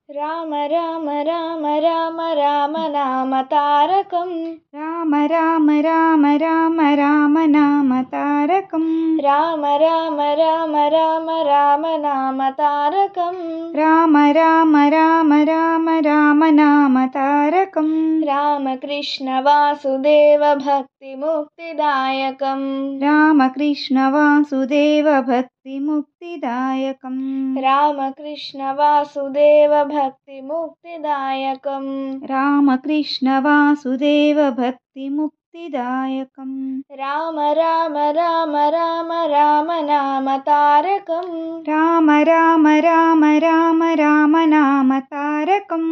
రామ రామ రామ రామ రామ నామ తారకం రామ రామ రామ రామ రామ నామ తారకం రామ రామ రామ రామ రామ నామ తారకం రామ రామ రామ రామ రామ నామ తారకం రామకృష్ణ వాసుదేవ భక్తి ముక్తిదాయకం రామకృష్ణ వాసుదేవ భక్తి ముక్తిదాయకం రామకృష్ణ వాసుదేవ భక్తి ముక్తిదాయకం రామకృష్ణ వాసుదేవ భక్తి ముక్తిదాయకం రామ రామ రామ రామ రామ నామ తారకం రామ రామ రామ రామ రామ నామ తారకం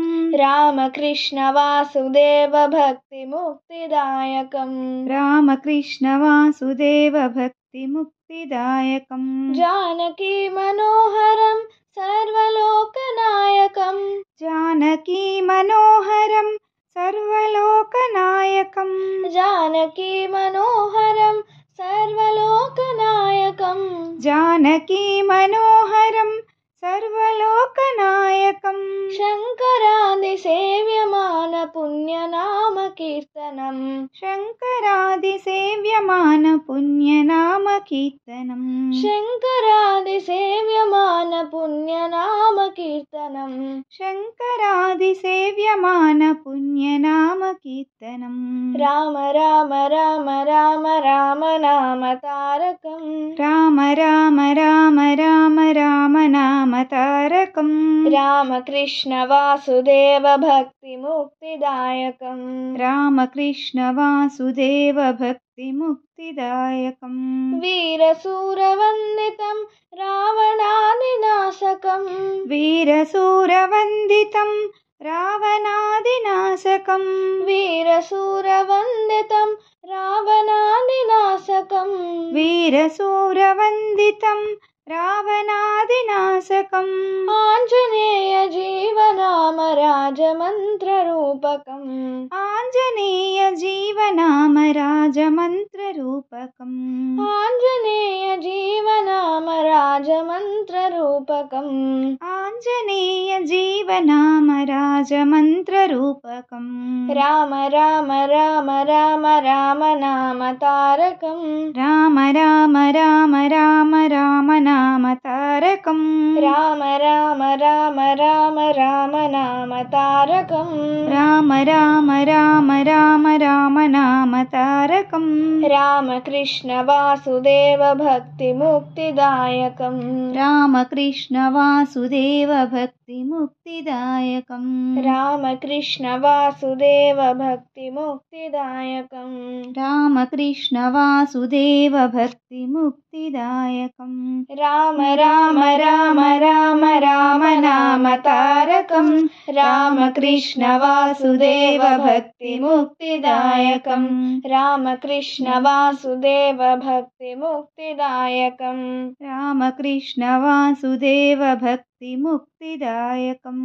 రామకృష్ణ వాసుదేవ భక్తి ముక్తిదాయకం రామకృష్ణ వాసుదేవ భక్తి ముక్తిదాయకం జానకీ మనోహరం సర్వలోకనాయకం జానకీ మనోహరం సర్వలోకనాయకం జానకీ మనోహరం సర్వలోకనాయకం జానకీ మనోహరం సర్వలోకనాయకం శంకరాది సేవ్యమాన పుణ్యనామ కీర్తనం శంకరాది సేవ్యమాన పుణ్యనామ కీర్తనం శంకరాది సేవ్యమాన పుణ్యనామ కీర్తనం శంకరాది సేవ్యమాన పుణ్యనామ కీర్తనం రామ రామ రామ రామ రామ నామ తారకం రామ రామ రామ రామ రామ నామ తారకం రామకృష్ణ వాసుదేవ భక్తి ముక్తిదాయకం రామకృష్ణ వాసుదేవ భక్తి ముక్తిదాయకం వీరశూరవందితం రావణాదినాశకం వీరశూరవందితం రావణాదినాశకం వీరశూరవందితం రావణాదినాశకం వీరశూరవందితం రావణాదినాశకం ఆంజనేయ జీవనామ రాజమంత్ర రూపకం ఆంజనేయ జీవనామ రాజమంత్ర రూపకం ఆంజనేయ జీవనామ రాజమంత్ర రూపకం ఆంజనేయ జీవనామ రాజమంత్ర రూపకం రామ రామ రామ రామ రామ నామ తారకం రామ రామ రామ రామ రామ నామ తారకం రామ రామ రామ రామ రామ నామ తారకం రామ రామ రామ రామ రామ నామ తారకం రామకృష్ణ వాసుదేవ భక్తి ముక్తిదాయకం రామకృష్ణ వాసుదేవ భక్తి ముక్తిదాయకం రామకృష్ణ వాసుదేవ భక్తి ముక్తిదాయకం రామకృష్ణ వాసుదేవ భక్తి ముక్తిదాయకం రామ రామ రామ రామ రామ నామ తారకం రామకృష్ణ వాసుదేవ భక్తి ముక్తిదాయకం రామకృష్ణ వాసుదేవ భక్తి ముక్తిదాయకం రామకృష్ణ వాసుదేవ భక్తి ముక్తిదాయకం